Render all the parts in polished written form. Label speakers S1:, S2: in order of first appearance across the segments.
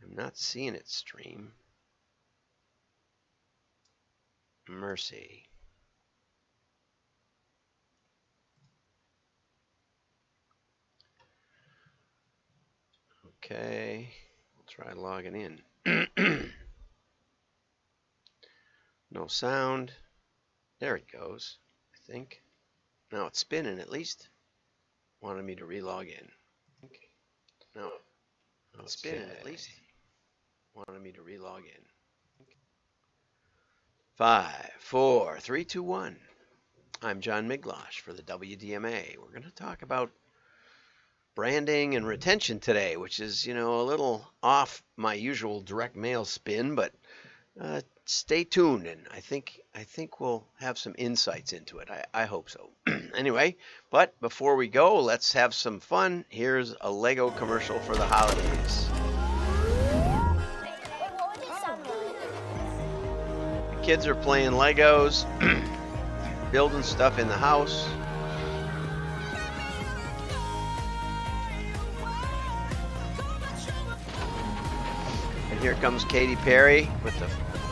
S1: I'm not seeing it stream. Mercy. Okay, we'll try logging in. No sound. There it goes, I think. Now it's spinning at least. Wanted me to relog in. Okay. No, it's spinning at least. Wanted me to relog in. 5, 4, 3, 2, 1. I'm John Miglosh for the WDMA. We're going to talk about branding and retention today, which is, a little off my usual direct mail spin, but stay tuned, and I think we'll have some insights into it. I hope so. Anyway, but before we go, let's have some fun. Here's a Lego commercial for the holidays. The kids are playing Legos, building stuff in the house. And here comes Katy Perry with the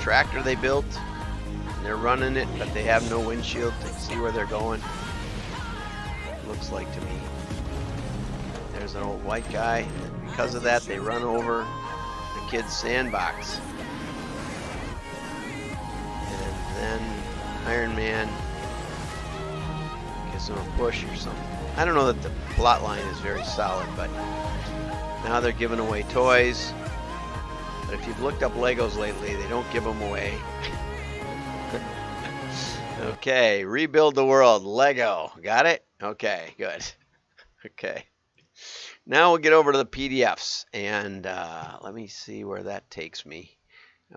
S1: tractor they built. And they're running it, but they have no windshield to see where they're going. Looks like to me. There's an old white guy. And because of that, they run over the kid's sandbox. And then Iron Man gives him a push or something. I don't know that the plot line is very solid, but now they're giving away toys. But if you've looked up Legos lately, they don't give them away. Okay, rebuild the world, Lego. Got it? Okay, good. Okay. Now we'll get over to the PDFs, and let me see where that takes me.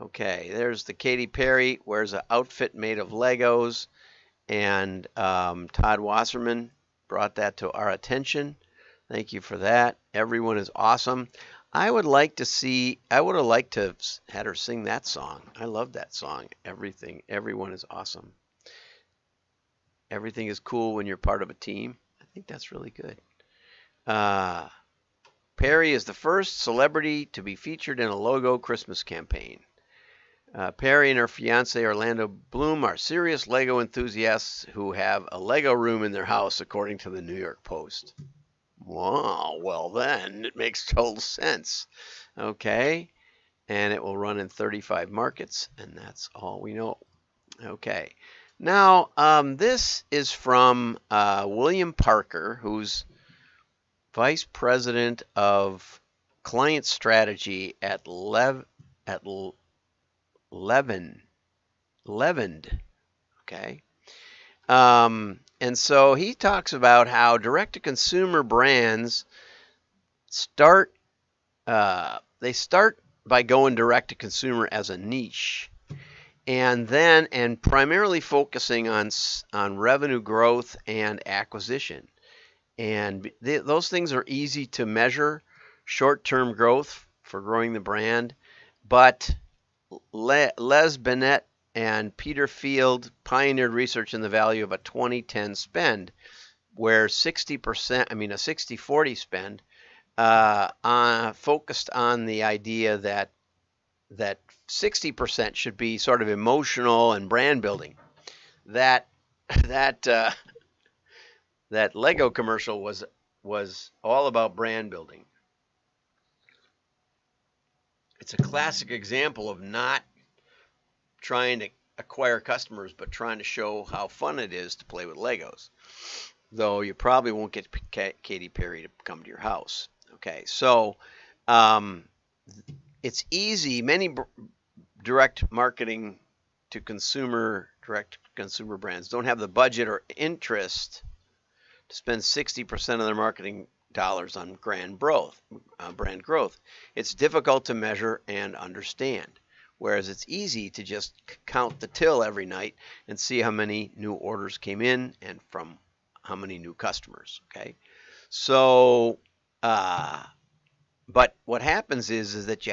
S1: Okay, there's the Katy Perry wears an outfit made of Legos, and Todd Wasserman brought that to our attention. Thank you for that. Everyone is awesome. I would have liked to have had her sing that song. I love that song. Everyone is awesome. Everything is cool when you're part of a team. I think that's really good. Perry is the first celebrity to be featured in a Lego Christmas campaign. Perry and her fiance Orlando Bloom are serious Lego enthusiasts who have a Lego room in their house, according to the New York Post. Wow, well then, it makes total sense. Okay, and it will run in 35 markets, and that's all we know. Okay, now this is from William Parker, who's Vice President of Client Strategy at Levend. Okay. And so he talks about how direct-to-consumer brands start by going direct-to-consumer as a niche, and primarily focusing on revenue growth and acquisition. And those things are easy to measure, short-term growth for growing the brand, but Les Bennett and Peter Field pioneered research in the value of a 2010 spend, where a 60-40 spend, focused on the idea that 60% should be sort of emotional and brand building. That Lego commercial was all about brand building. It's a classic example of not trying to acquire customers, but trying to show how fun it is to play with Legos. Though you probably won't get Katy Perry to come to your house. Okay, so it's easy. Many direct consumer brands don't have the budget or interest to spend 60% of their marketing dollars on brand growth. It's difficult to measure and understand. Whereas it's easy to just count the till every night and see how many new orders came in and from how many new customers. Okay, so but what happens is that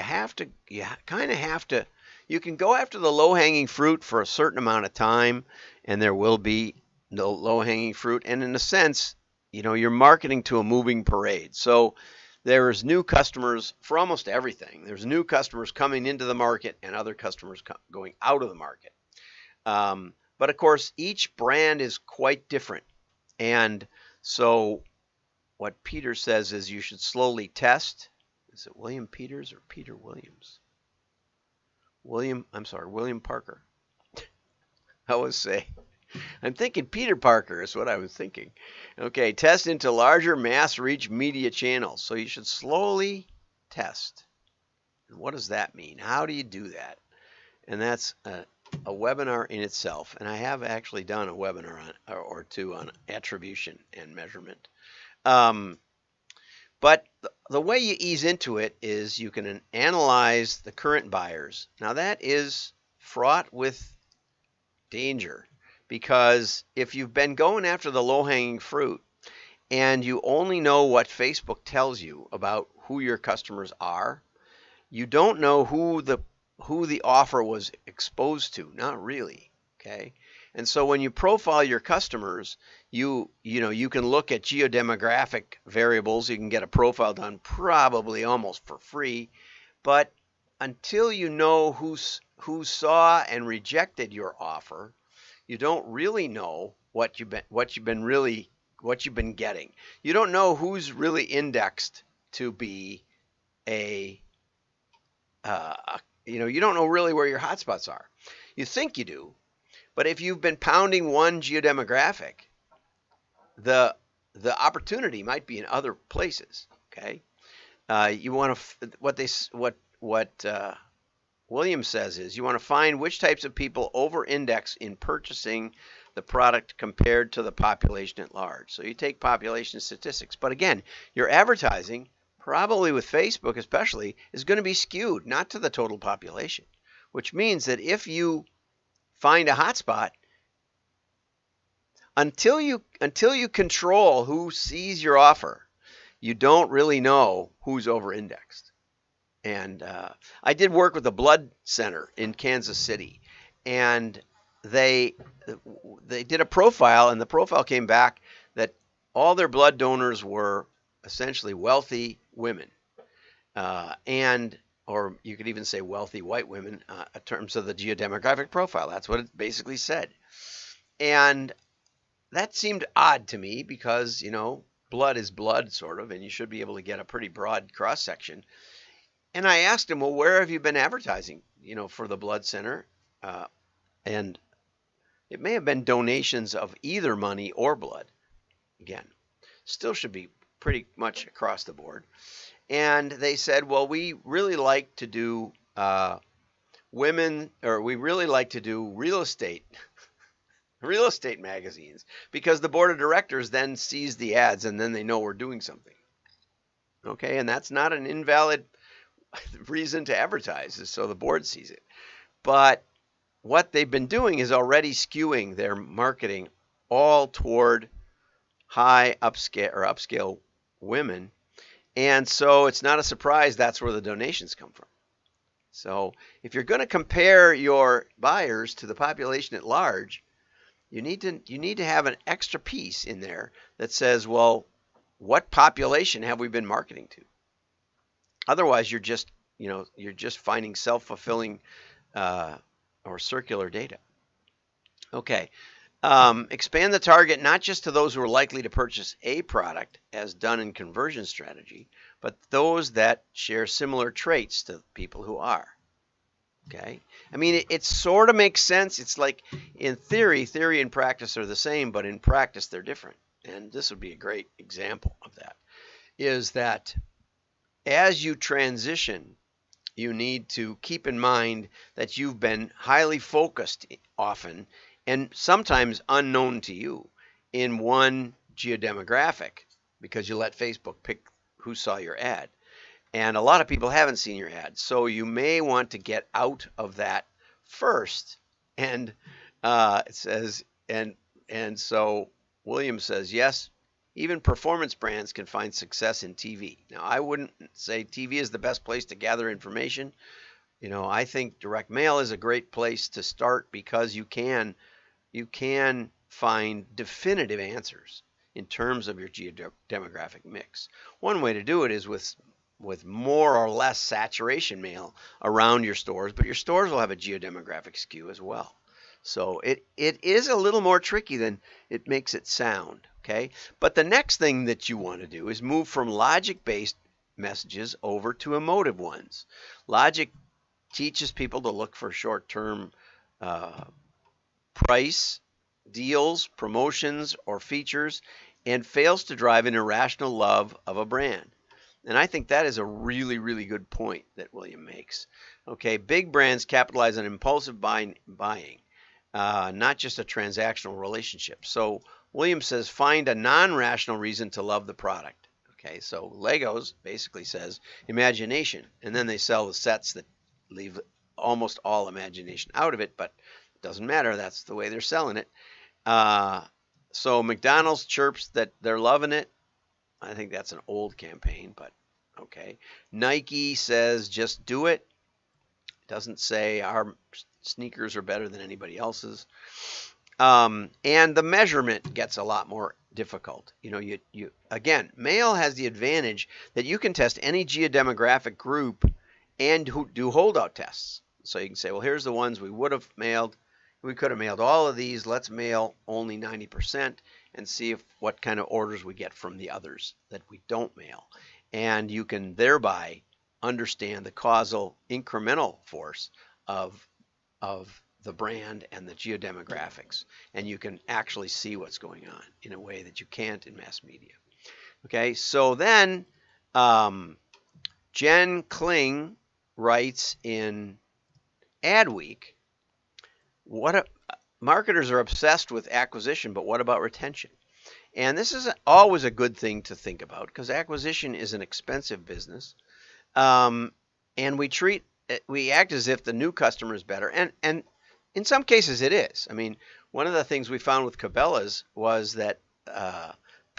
S1: you can go after the low-hanging fruit for a certain amount of time, and there will be no low-hanging fruit. And in a sense, you're marketing to a moving parade. So there's new customers for almost everything. There's new customers coming into the market and other customers going out of the market. But of course, each brand is quite different. And so what Peter says is you should slowly test. Is it William Peters or Peter Williams? William Parker. I always say, I'm thinking Peter Parker is what I was thinking. Okay, test into larger mass reach media channels. So you should slowly test. And what does that mean? How do you do that? And that's a webinar in itself. And I have actually done a webinar or two on attribution and measurement. But the way you ease into it is you can analyze the current buyers. Now that is fraught with danger, because if you've been going after the low-hanging fruit and you only know what Facebook tells you about who your customers are, you don't know who the offer was exposed to. Not really. Okay. And so when you profile your customers, you can look at geodemographic variables. You can get a profile done probably almost for free, but until you know who saw and rejected your offer, you don't really know what you've been getting. You don't know who's really indexed to be you don't know really where your hotspots are. You think you do, but if you've been pounding one geodemographic, the opportunity might be in other places. Okay, you want to what Williams says is you want to find which types of people over-index in purchasing the product compared to the population at large. So you take population statistics, but again, your advertising, probably with Facebook especially, is going to be skewed not to the total population, which means that if you find a hotspot, until you control who sees your offer, you don't really know who's over-indexed. And I did work with a blood center in Kansas City, and they did a profile, and the profile came back that all their blood donors were essentially wealthy women, or you could even say wealthy white women in terms of the geodemographic profile. That's what it basically said. And that seemed odd to me because, blood is blood, sort of, and you should be able to get a pretty broad cross-section. And I asked him, well, where have you been advertising, for the blood center? And it may have been donations of either money or blood. Again, still should be pretty much across the board. And they said, well, we really like to do we really like to do real estate magazines, because the board of directors then sees the ads and then they know we're doing something. Okay, and that's not an invalid reason to advertise, is so the board sees it. But what they've been doing is already skewing their marketing all toward high upscale women, and so it's not a surprise that's where the donations come from. So if you're going to compare your buyers to the population at large, you need to have an extra piece in there that says, well, what population have we been marketing to? Otherwise, you're just finding self-fulfilling or circular data. Okay, expand the target not just to those who are likely to purchase a product, as done in conversion strategy, but those that share similar traits to people who are. Okay, I mean, it sort of makes sense. It's like in theory and practice are the same, but in practice they're different. And this would be a great example of that. Is that as you transition, you need to keep in mind that you've been highly focused often, and sometimes unknown to you, in one geodemographic, because you let Facebook pick who saw your ad. And a lot of people haven't seen your ad. So you may want to get out of that first. And it says, and so Williams says, yes, even performance brands can find success in TV. Now, I wouldn't say TV is the best place to gather information. I think direct mail is a great place to start, because you can find definitive answers in terms of your geodemographic mix. One way to do it is with more or less saturation mail around your stores, but your stores will have a geodemographic skew as well. So it is a little more tricky than it makes it sound, okay? But the next thing that you want to do is move from logic-based messages over to emotive ones. Logic teaches people to look for short-term price, deals, promotions, or features, and fails to drive an irrational love of a brand. And I think that is a really, really good point that William makes. Okay, big brands capitalize on impulsive buying, not just a transactional relationship. So William says, find a non-rational reason to love the product. Okay, so Legos basically says imagination, and then they sell the sets that leave almost all imagination out of it, but it doesn't matter. That's the way they're selling it. So McDonald's chirps that they're loving it. I think that's an old campaign, but okay. Nike says just do it. It doesn't say our sneakers are better than anybody else's. And the measurement gets a lot more difficult. You know, you again, mail has the advantage that you can test any geodemographic group and do holdout tests. So you can say, well, here's the ones we would have mailed. We could have mailed all of these. Let's mail only 90% and see what kind of orders we get from the others that we don't mail. And you can thereby understand the causal incremental force of the brand and the geodemographics. And you can actually see what's going on in a way that you can't in mass media. Okay, so then Jen Kling writes in Adweek, marketers are obsessed with acquisition, but what about retention? And this is always a good thing to think about because acquisition is an expensive business, and we act as if the new customer is better, and in some cases it is. I mean, one of the things we found with Cabela's was that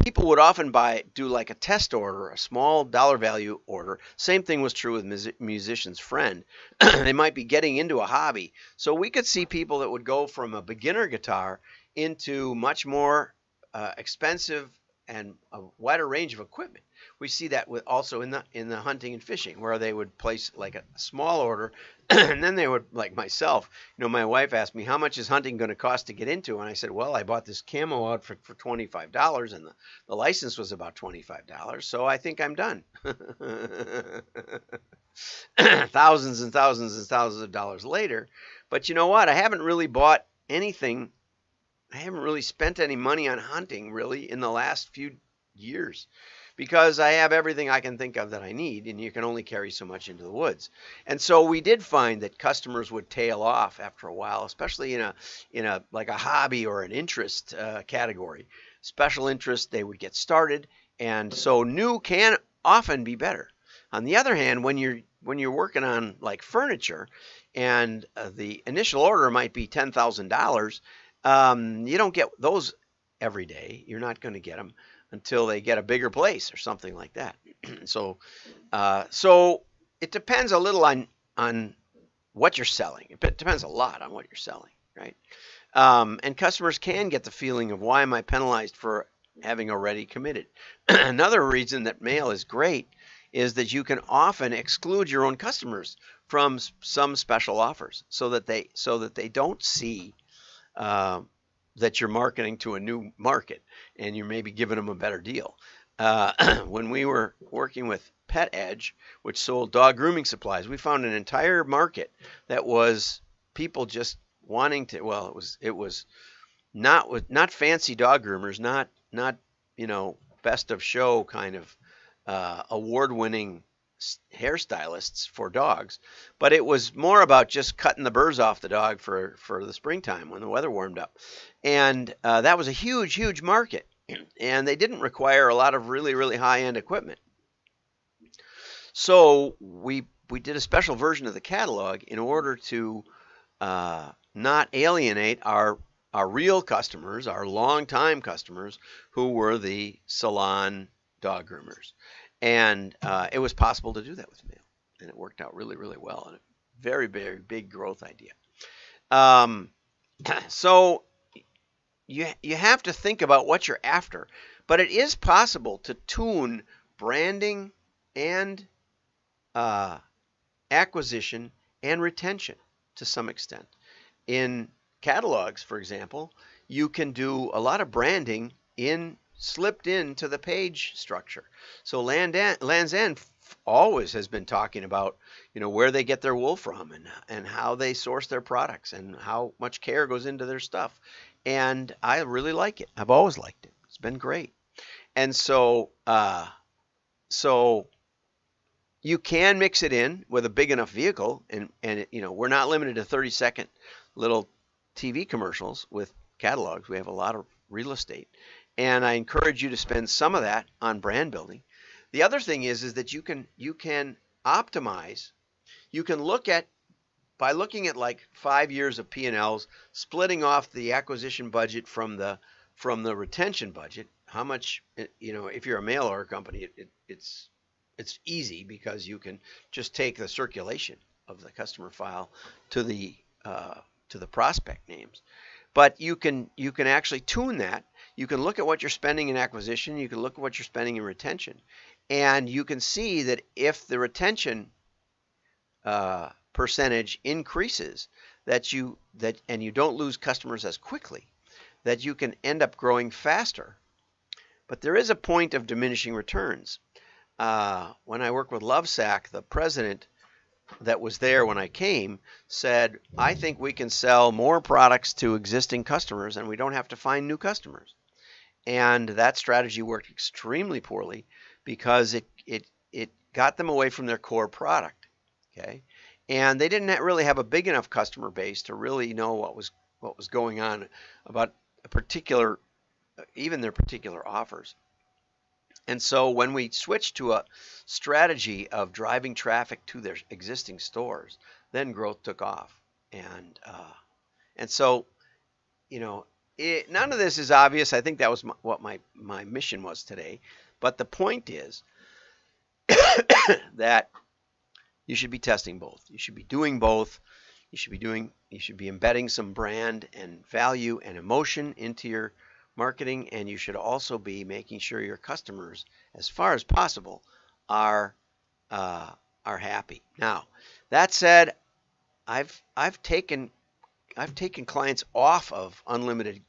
S1: people would often do like a test order, a small dollar value order. Same thing was true with Musician's Friend. They might be getting into a hobby. So we could see people that would go from a beginner guitar into much more expensive and a wider range of equipment. We see that also in the hunting and fishing, where they would place like a small order, and then they would, like myself, you know, my wife asked me, how much is hunting going to cost to get into? And I said, well, I bought this camo outfit for $25, and the license was about $25, so I think I'm done. Thousands and thousands and thousands of dollars later. But you know what? I haven't really bought anything. I haven't really spent any money on hunting really in the last few years because I have everything I can think of that I need, and you can only carry so much into the woods. And so we did find that customers would tail off after a while, especially in a like a hobby or an interest category. Special interest, they would get started, and so new can often be better. On the other hand, when you're working on like furniture, and the initial order might be $10,000. You don't get those every day. You're not going to get them until they get a bigger place or something like that. So it depends a little on what you're selling. It depends a lot on what you're selling, right? And customers can get the feeling of, why am I penalized for having already committed? Another reason that mail is great is that you can often exclude your own customers from some special offers so that they don't see that you're marketing to a new market and you're maybe giving them a better deal. When we were working with Pet Edge, which sold dog grooming supplies, we found an entire market that was people just wanting to, well, it was not fancy dog groomers, not best of show kind of award-winning hairstylists for dogs, but it was more about just cutting the burrs off the dog for the springtime when the weather warmed up. And that was a huge market, and they didn't require a lot of really high-end equipment. So we did a special version of the catalog in order to not alienate our real customers, our long-time customers, who were the salon dog groomers. And it was possible to do that with mail, and it worked out really well, and a very big growth idea. So you have to think about what you're after, But it is possible to tune branding and acquisition and retention to some extent. In catalogs, for example, you can do a lot of branding slipped into the page structure. So Land's End always has been talking about, where they get their wool from and how they source their products and how much care goes into their stuff. And I really like it. I've always liked it. It's been great. And so you can mix it in with a big enough vehicle, and we're not limited to 30-second little TV commercials with catalogs. We have a lot of real estate, and I encourage you to spend some of that on brand building. The other thing is that you can optimize. You can by looking at like 5 years of P&Ls, splitting off the acquisition budget from the retention budget. How much, if you're a mail order company, it's easy because you can just take the circulation of the customer file to the prospect names. But you can actually tune that. You can look at what you're spending in acquisition. You can look at what you're spending in retention, and you can see that if the retention percentage increases, and you don't lose customers as quickly, that you can end up growing faster. But there is a point of diminishing returns. When I worked with Lovesac, the president that was there when I came said, I think we can sell more products to existing customers and we don't have to find new customers. And that strategy worked extremely poorly because it got them away from their core product. Okay, and they didn't really have a big enough customer base to really know what was going on about even their particular offers. And so when we switched to a strategy of driving traffic to their existing stores, then growth took off. And so, none of this is obvious. I think that was what my mission was today. But the point is that you should be testing both. You should be doing both. You should be embedding some brand and value and emotion into your marketing, and you should also be making sure your customers, as far as possible, are happy. Now, that said, I've taken clients off of unlimited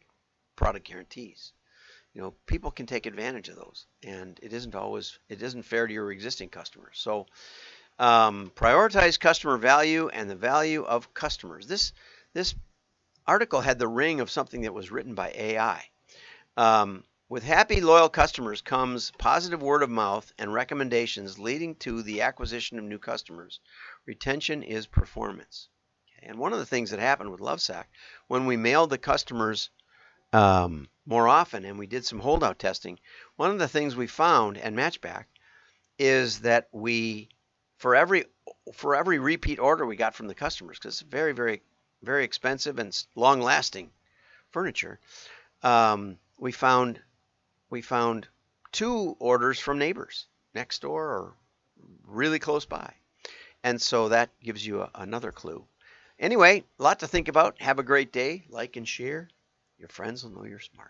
S1: product guarantees. People can take advantage of those, and it isn't fair to your existing customers. So prioritize customer value and the value of customers. This article had the ring of something that was written by AI. With happy, loyal customers comes positive word of mouth and recommendations leading to the acquisition of new customers. Retention is performance. Okay. And one of the things that happened with Lovesac, when we mailed the customers more often and we did some holdout testing, one of the things we found, and Matchback, is that for every repeat order we got from the customers, because it's very, very, very expensive and long-lasting furniture, we found 2 orders from neighbors next door or really close by. And so that gives you another clue. Anyway, a lot to think about. Have a great day. Like and share. Your friends will know you're smart.